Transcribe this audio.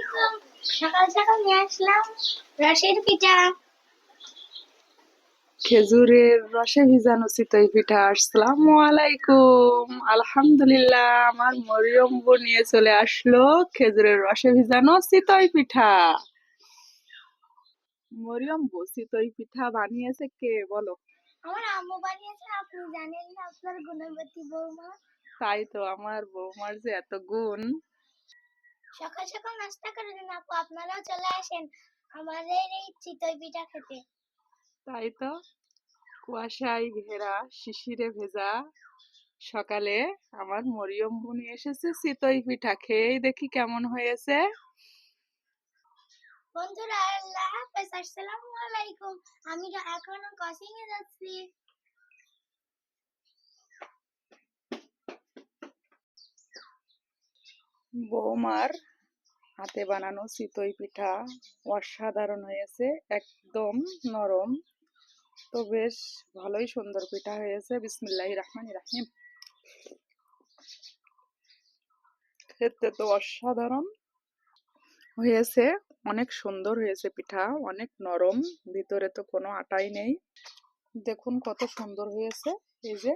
আলাইকুম। সকাল সকাল নিয়ে আসলাম রসের পিঠা। খেজুরের রসে ভিজানো চিতই পিঠা। আসসালামু আলাইকুম। আলহামদুলিল্লাহ, আমার মরিয়ম বোন নিয়ে চলে আসলো খেজুরের রসে ভিজানো চিতই পিঠা। মরিয়ম বো, চিতই পিঠা বানিয়েছে কে বলো? আমার আম্মু বানিয়েছে। আপনি জানেন না আপনার গুণবতী বৌমা। তাই তো, আমার বৌমার যে এত গুণ। সকাল সকাল নাস্তা করে দিন আপু, আপনারাও চলে আসেন আমাদের এই চিতই পিঠা খেতে। তাই তো, কুয়াশায় ঘেরা শিশিরে ভেজা সকালে আমার মরিয়ম বোন নিয়ে এসেছে চিতই পিঠা। খেয়েই দেখি কেমন হয়েছে। বন্ধুরা আল্লাহ হাফেজ, আসসালামু আলাইকুম। আমি এখন কোচিং এ যাচ্ছি। বৌমার হাতে বানানো চিতই পিঠা অসাধারণ হয়েছে, একদম নরম। তো বেশ ভালোই সুন্দর পিঠা হয়েছে। বিসমিল্লাহির রহমানির রহিম। খেতে তো অসাধারণ হয়েছে, অনেক সুন্দর হয়েছে পিঠা, অনেক নরম, ভিতরে তো কোনো আটাই নেই। দেখুন কত সুন্দর হয়েছে। এই যে